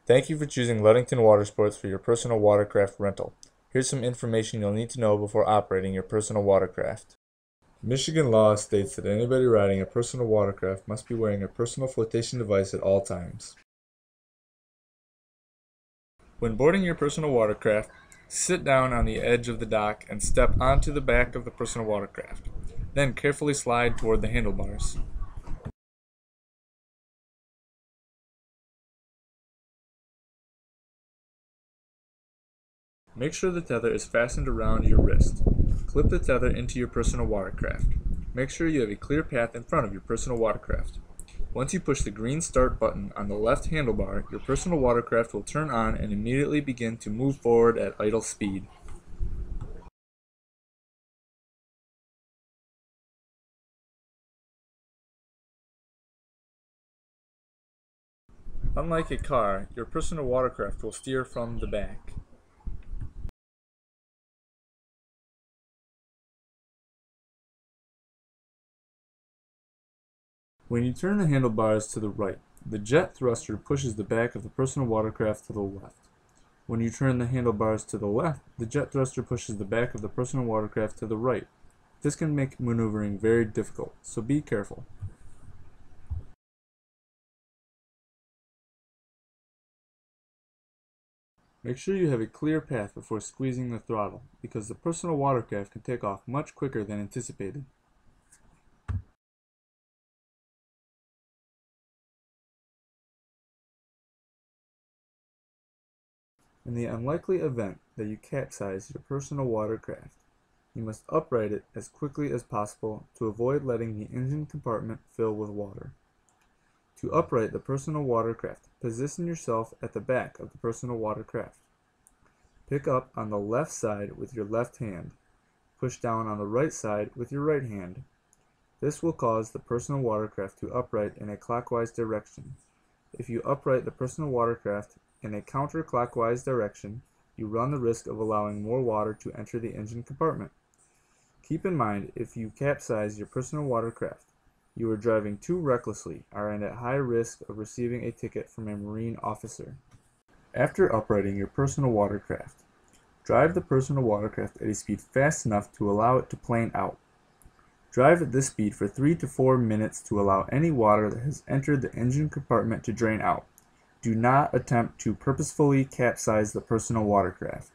Thank you for choosing Ludington Watersports for your personal watercraft rental. Here's some information you'll need to know before operating your personal watercraft. Michigan law states that anybody riding a personal watercraft must be wearing a personal flotation device at all times. When boarding your personal watercraft, sit down on the edge of the dock and step onto the back of the personal watercraft. Then carefully slide toward the handlebars. Make sure the tether is fastened around your wrist. Clip the tether into your personal watercraft. Make sure you have a clear path in front of your personal watercraft. Once you push the green start button on the left handlebar, your personal watercraft will turn on and immediately begin to move forward at idle speed. Unlike a car, your personal watercraft will steer from the back. When you turn the handlebars to the right, the jet thruster pushes the back of the personal watercraft to the left. When you turn the handlebars to the left, the jet thruster pushes the back of the personal watercraft to the right. This can make maneuvering very difficult, so be careful. Make sure you have a clear path before squeezing the throttle, because the personal watercraft can take off much quicker than anticipated. In the unlikely event that you capsize your personal watercraft, you must upright it as quickly as possible to avoid letting the engine compartment fill with water. To upright the personal watercraft, position yourself at the back of the personal watercraft. Pick up on the left side with your left hand. Push down on the right side with your right hand. This will cause the personal watercraft to upright in a clockwise direction. If you upright the personal watercraft in a counterclockwise direction, you run the risk of allowing more water to enter the engine compartment. Keep in mind, if you capsize your personal watercraft, you are driving too recklessly, are at high risk of receiving a ticket from a marine officer. After uprighting your personal watercraft, drive the personal watercraft at a speed fast enough to allow it to plane out. Drive at this speed for 3 to 4 minutes to allow any water that has entered the engine compartment to drain out. Do not attempt to purposefully capsize the personal watercraft.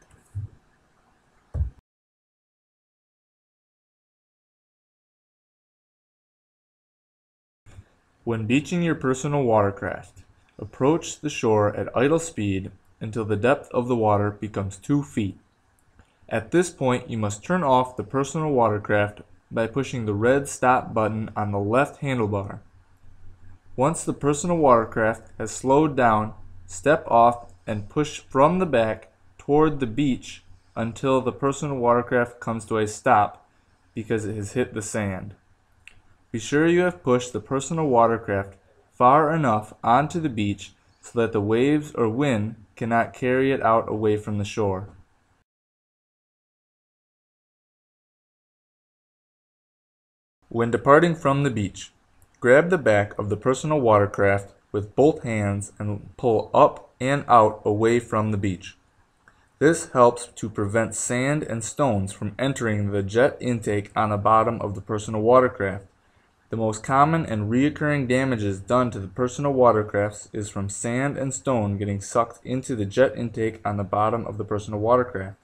When beaching your personal watercraft, approach the shore at idle speed until the depth of the water becomes 2 feet. At this point, you must turn off the personal watercraft by pushing the red stop button on the left handlebar. Once the personal watercraft has slowed down, step off and push from the back toward the beach until the personal watercraft comes to a stop because it has hit the sand. Be sure you have pushed the personal watercraft far enough onto the beach so that the waves or wind cannot carry it out away from the shore. When departing from the beach, grab the back of the personal watercraft with both hands and pull up and out away from the beach. This helps to prevent sand and stones from entering the jet intake on the bottom of the personal watercraft. The most common and recurring damages done to the personal watercrafts is from sand and stone getting sucked into the jet intake on the bottom of the personal watercraft.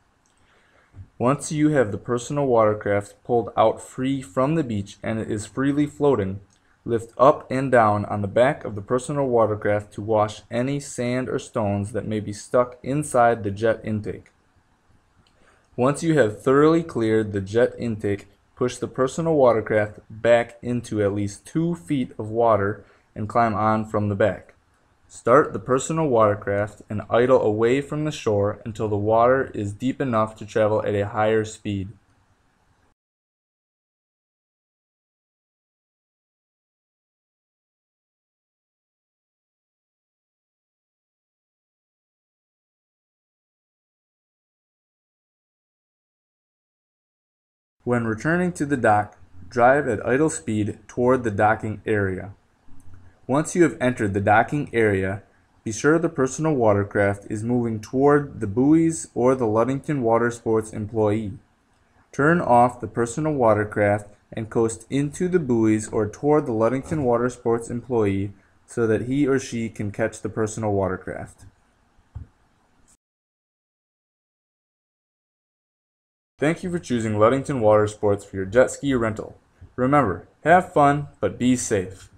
Once you have the personal watercraft pulled out free from the beach and it is freely floating, lift up and down on the back of the personal watercraft to wash any sand or stones that may be stuck inside the jet intake. Once you have thoroughly cleared the jet intake, push the personal watercraft back into at least 2 feet of water and climb on from the back. Start the personal watercraft and idle away from the shore until the water is deep enough to travel at a higher speed. When returning to the dock, drive at idle speed toward the docking area. Once you have entered the docking area, be sure the personal watercraft is moving toward the buoys or the Ludington Water Sports employee. Turn off the personal watercraft and coast into the buoys or toward the Ludington Water Sports employee so that he or she can catch the personal watercraft. Thank you for choosing Ludington Water Sports for your jet ski rental. Remember, have fun, but be safe.